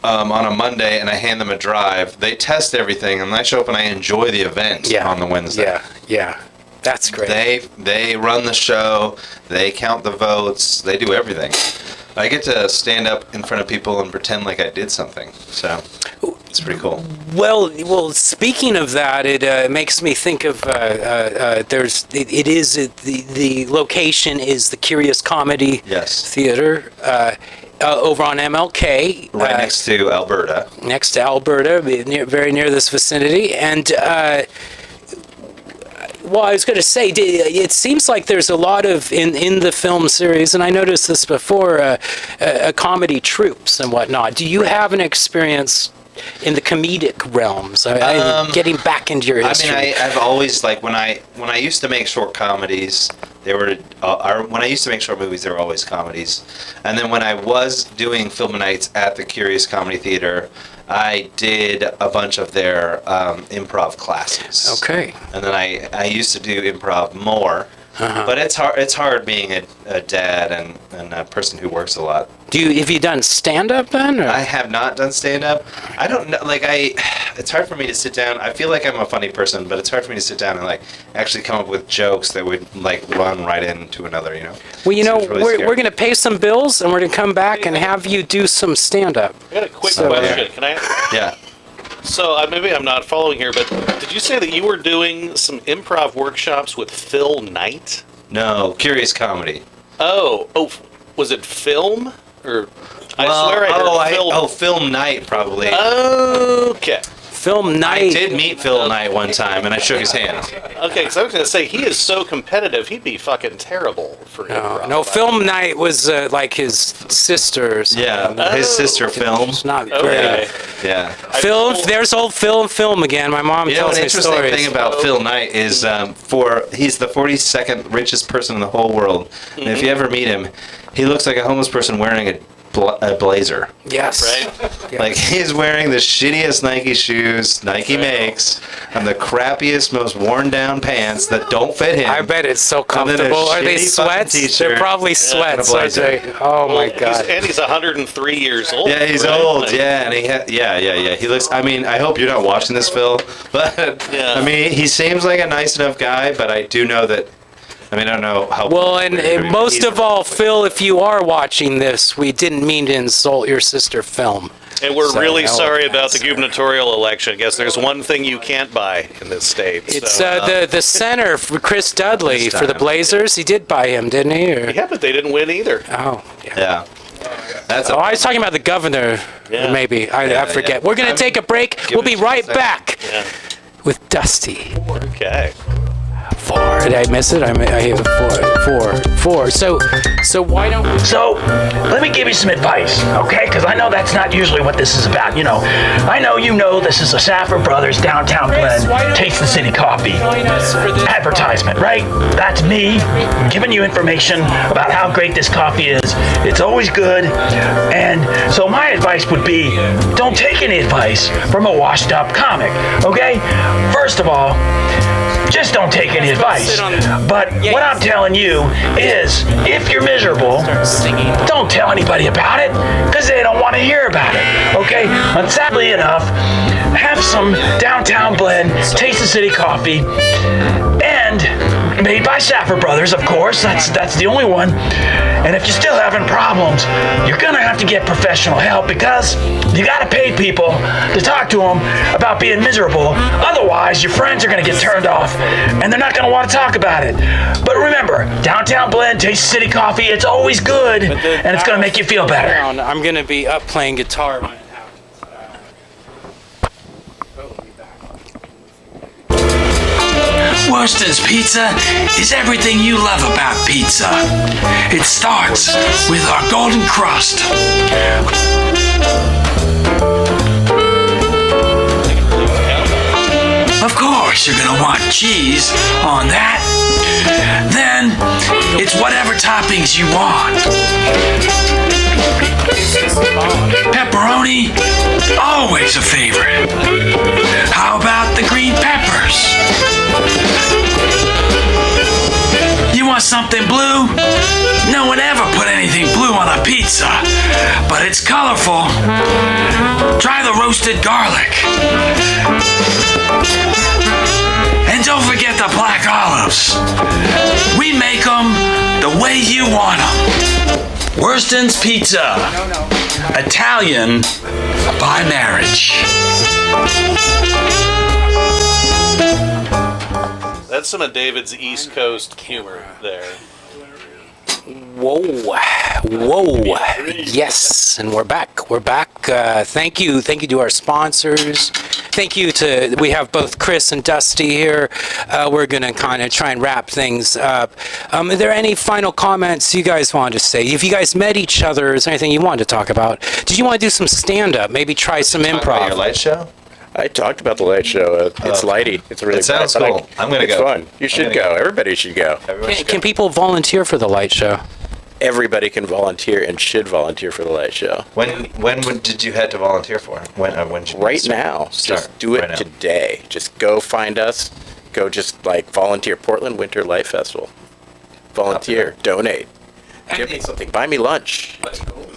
on a Monday and I hand them a drive. They test everything, and I show up and I enjoy the event on the Wednesday. Yeah. That's great. They run the show. They count the votes. They do everything. I get to stand up in front of people and pretend like I did something. So it's pretty cool. Well. Speaking of that, it makes me think of the location is the Curious Comedy Theater. over on MLK. Right next to Alberta. Next to Alberta, very near this vicinity. And, well, I was going to say, it seems like there's a lot of, in the film series, and I noticed this before, comedy troupes and whatnot. Do you have an experience in the comedic realms? Getting back into your history. I mean, I've always, like, when I used to make short comedies, they were, when I used to make short movies, they were always comedies. And then when I was doing film nights at the Curious Comedy Theater, I did a bunch of their improv classes. Okay. And then I used to do improv more. But it's hard being a dad and a person who works a lot. Have you done stand-up then? Or? I have not done stand-up. I don't know, it's hard for me to sit down. I feel like I'm a funny person, but it's hard for me to sit down and, like, actually come up with jokes that would, like, run right into another, you know? Well, really we're going to pay some bills, and we're going to come back and have you do some stand-up. I got a quick question. Can I? Yeah. So maybe I'm not following here, but did you say that you were doing some improv workshops with Phil Knight? No, Curious Comedy. Oh, was it film? Or I swear I heard film. Film Night probably. Okay. Film Night. I did meet Phil Knight one time, and I shook his hand. Okay, because I was going to say, he is so competitive, he'd be fucking terrible for improv. No, Film Night was like his sister's. Yeah, his sister Film. It's not great. Okay. Yeah. Film, there's old Film again. My mom tells me stories. An interesting thing about Phil Knight is he's the 42nd richest person in the whole world. And if you ever meet him, he looks like a homeless person wearing a blazer. Yes. Right? Yes. Like, he's wearing the shittiest Nike shoes Nike makes, and the crappiest, most worn-down pants that don't fit him. I bet it's so comfortable. Are they sweats? They're probably sweats. Oh my god. He's 103 years old. Yeah, he's old. Yeah, and he looks. I mean, I hope you're not watching this, Phil. But yeah. I mean, he seems like a nice enough guy. But I do know that. I mean, I don't know how. Well, and most of all, Phil, if you are watching this, we didn't mean to insult your sister, Film. And we're really sorry about the gubernatorial election. I guess there's one thing you can't buy in this state. It's the center for Chris Dudley for the Blazers. He did buy him, didn't he? Or? Yeah, but they didn't win either. Oh, yeah. I was talking about the governor. Yeah. Maybe I forget. Yeah. We're gonna take a break. We'll be right back with Dusty. Okay. 4. Did I miss it? I have 4. So why don't we... So, let me give you some advice, okay? Because I know that's not usually what this is about. You know, I know you know this is a Safford Brothers Downtown Blend Taste the City Coffee advertisement, right? That's me giving you information about how great this coffee is. It's always good. And so my advice would be, don't take any advice from a washed up comic, okay? First of all, just don't take any advice. But what I'm telling you is, if you're miserable, don't tell anybody about it, because they don't want to hear about it, okay? And sadly enough, have some Downtown Blend Taste the City coffee, and made by Safford Brothers, of course. That's the only one. And if you're still having problems, you're gonna have to get professional help, because you gotta pay people to talk to them about being miserable. Otherwise, your friends are gonna get turned off, and they're not gonna want to talk about it. But remember, Downtown Blend Taste the City coffee. It's always good, and it's gonna make you feel better. I'm gonna be up playing guitar. Worston's Pizza is everything you love about pizza. It starts with our golden crust. Of course, you're gonna want cheese on that. Then, it's whatever toppings you want. Pepperoni, always a favorite. How about the green peppers? You want something blue? No one ever put anything blue on a pizza, but it's colorful. Try the roasted garlic. And don't forget the black olives. We make them the way you want them. Worston's Pizza. Italian by marriage. That's some of David's East Coast humor there. Whoa. Yes, and we're back. Thank you to our sponsors. Thank you to, we have both Chris and Dusty here. We're going to kind of try and wrap things up. Are there any final comments you guys wanted to say? If you guys met each other, is there anything you wanted to talk about? Did you want to do some stand-up? Maybe try some improv? Talk about your light show? I talked about the light show. It's lighty. It's really. It sounds cool. I'm gonna go. It's fun. You should go. Everybody should go. Can people volunteer for the light show? Everybody can volunteer and should volunteer for the light show. When did you had to volunteer for? When did you right now. Just do it right today. Just go find us. Go just like volunteer. Portland Winter Light Festival. Volunteer. Donate. Give me something. Buy me lunch.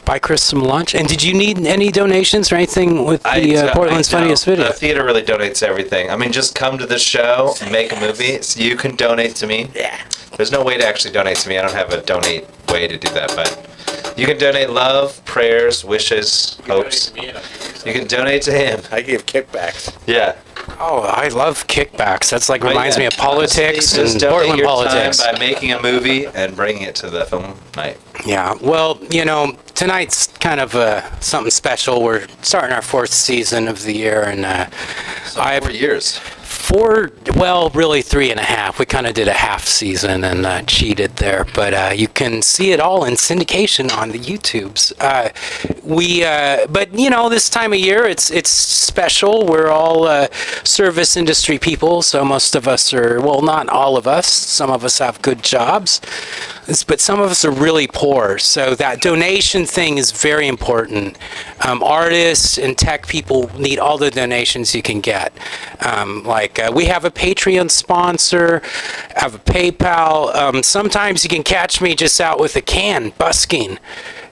Buy Chris some lunch. And did you need any donations or anything with the Portland's Funniest Video? The theater really donates everything. I mean, just come to the show and make a movie. So you can donate to me. Yeah. There's no way to actually donate to me. I don't have a donate way to do that, but you can donate love, prayers, wishes, hopes. You can donate to him. I give kickbacks. Yeah. Oh, I love kickbacks. That's like reminds me of politics just and Portland your politics. Time by making a movie and bringing it to the film night. Yeah. Well, you know, tonight's kind of something special. We're starting our 4th season of the year, and So 4 years. 4, well, really 3.5. We kind of did a half season and cheated there, but you can see it all in syndication on the YouTubes. But you know, this time of year, it's special. We're all service industry people, so most of us are, well, not all of us. Some of us have good jobs, but some of us are really poor. So that donation thing is very important. Artists and tech people need all the donations you can get. We have a Patreon sponsor, have a PayPal. Sometimes you can catch me just out with a can busking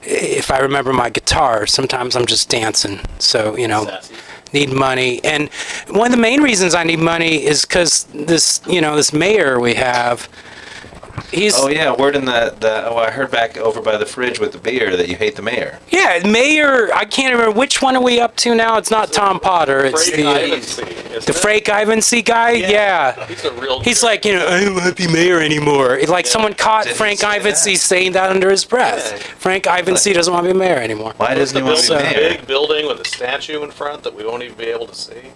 if I remember my guitar. Sometimes I'm just dancing. So, you know, need money. And one of the main reasons I need money is because this mayor we have, Oh yeah, word in I heard back over by the fridge with the beer that you hate the mayor. Yeah, mayor. I can't remember which one are we up to now. It's not Tom Potter. It's the Frank Ivancy guy. Yeah. He's like, you know, I don't want to be mayor anymore. Like someone caught Frank Ivancy saying that under his breath. Yeah. Frank Ivancy doesn't want to be mayor anymore. Why doesn't he want to be mayor? Big building with a statue in front that we won't even be able to see.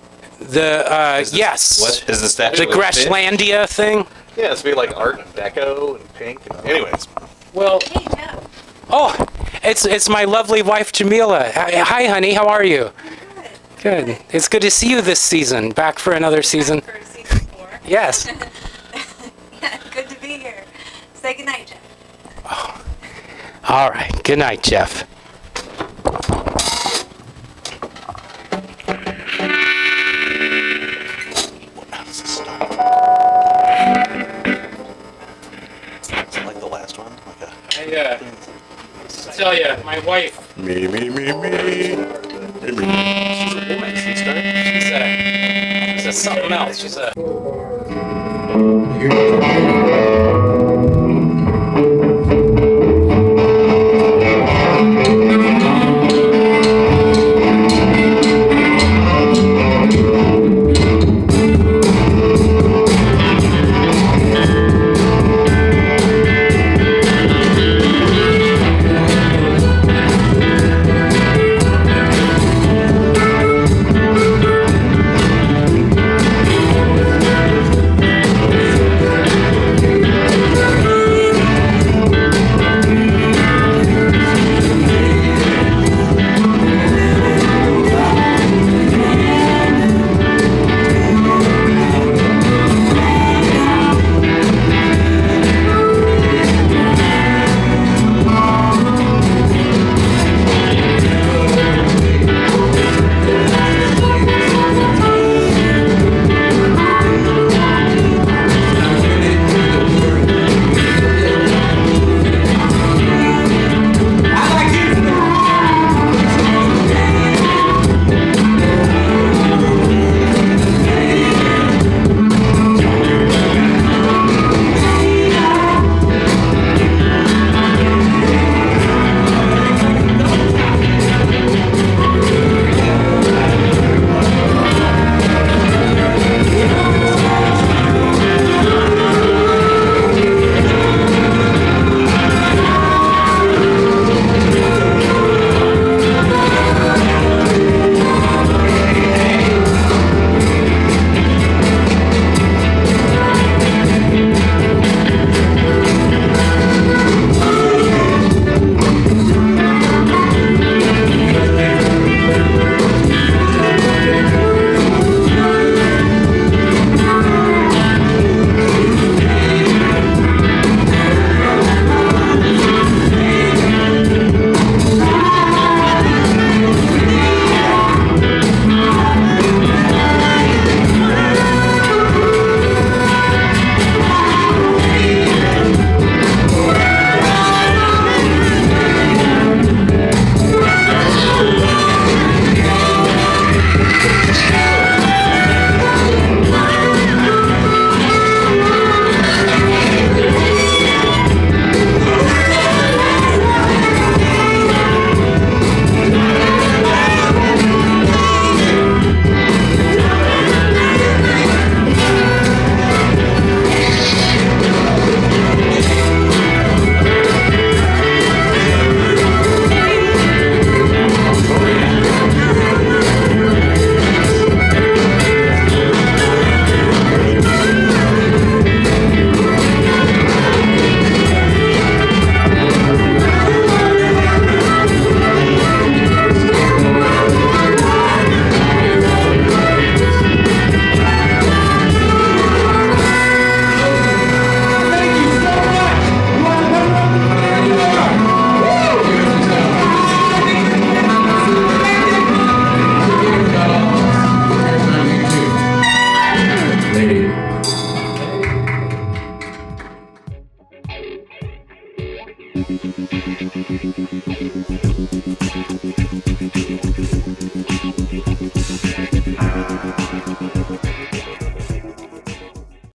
Yes. What is the statue? The Greshlandia thing. Yeah, it's be like Art Deco and pink. Anyways. Well. Oh, it's my lovely wife Jamila. Hi, honey. How are you? Good. Good. It's good to see you this season. Back for another season. Back for season 4. Yes. Yeah, good to be here. Say goodnight, Jeff. Oh. All right. Good night, Jeff. I tell you, my wife. Me. She's something else. She's a.